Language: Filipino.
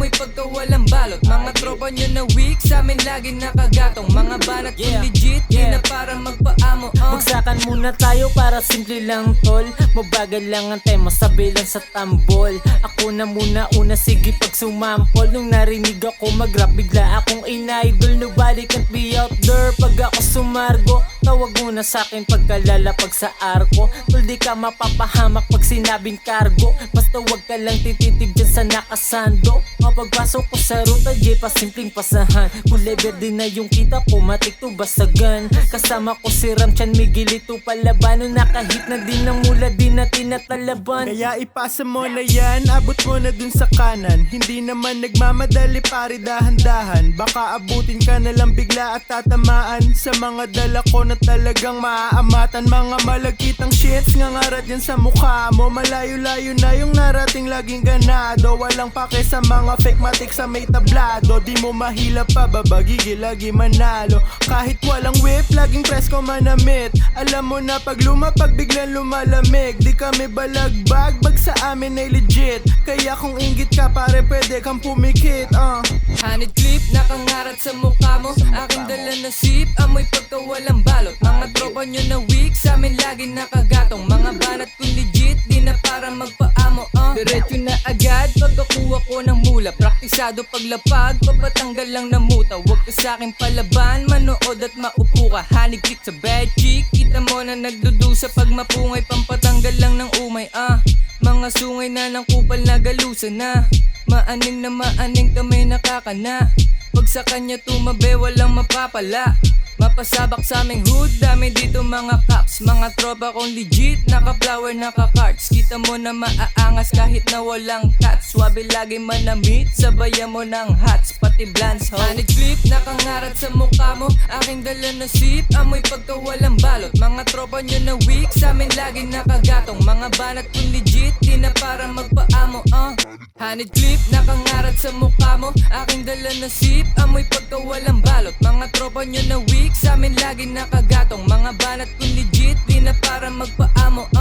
amoy pagkawalang balot. Mga tropa nyo na weak, sa amin lagi nakagatong. Mga banat kung legit, di na para magpaamo. Bagsakan muna tayo para simple lang tol. Mabagal lang ang tema, sabi lang sa tambol. Ako na muna una, sige pag sumampol. Nung narinig ako mag-rap, bigla akong in-idol. Nobody can't be out there pag ako sumargo. Tawag muna sa'kin pagkalalapag sa arko. Tol di ka mapapahamak pag sinabing cargo. Basta wag ka lang tititig dyan sa nakasando. Kapagpasok ko sa ruta, di pa simpleng pasahan. Kulay verde na yung kita ko, matik to basagan. Kasama ko si Ramchan, Miguel ito palaban. Nung nakahit na din ng mula, di na tinatalaban. Kaya ipasa mo na yan, abot mo na dun sa kanan. Hindi naman nagmamadali pare, dahan-dahan. Baka abutin ka na lang bigla at tatamaan. Sa mga dala ko na talagang maaamatan. Mga malagkitang shits, ngangarat yan sa mukha mo. Malayo-layo na yung narating laging ganado. Walang pake sa mga fake matik sa may tablado. Di mo mahila pa babagigi, lagi manalo. Kahit walang whip, laging presko manamit. Alam mo na pag lumapag biglang lumalamig. Di kami balagbag, bag sa amin ay legit. Kaya kung inggit ka pare, pwede kang pumikit. Honey clip, nakangarat sa mukha mo. Aking dala na sip, amoy pagkawalang balot. Mga tropa nyo na weak, sa amin lagi nakagatong. Mga banat kung legit, di na para magpaamo. Diretso na agad, pagkakuha ko ng mula. Praktisado paglapag, papatanggal lang na muta. Huwag ka sa'kin palaban, manood at maupo ka. Honey click sa bad chick, kita mo na nagdudusa. Pag mapungay, pampatanggal lang ng umay. Mga sungay na ng kupal na galusan na. Maaning na maaning kami nakakana. Pag sa kanya tumabi, walang mapapala. Mapasabak sa aming hood, dami dito mga cops. Mga tropa kong legit, naka-flower, naka-cards. Kita mo na maaangas kahit na walang tats. Swabe lagi manamit, sabayan mo ng hats. Pati blans ho. Honey clip, nakangarat sa mukha mo. Aking dala na sip, amoy pagkawalang balot. Mga tropa nyo na weak, sa amin lagi nakagatong. Mga banat kung legit, di na para magpaamo. Honey clip, nakangarat sa mukha mo. Aking dala na sip, amoy pagkawalang balot. Mga tropa nyo na weak, sa amin lagi nakagatong. Mga banat kung legit, di na para magpaamo.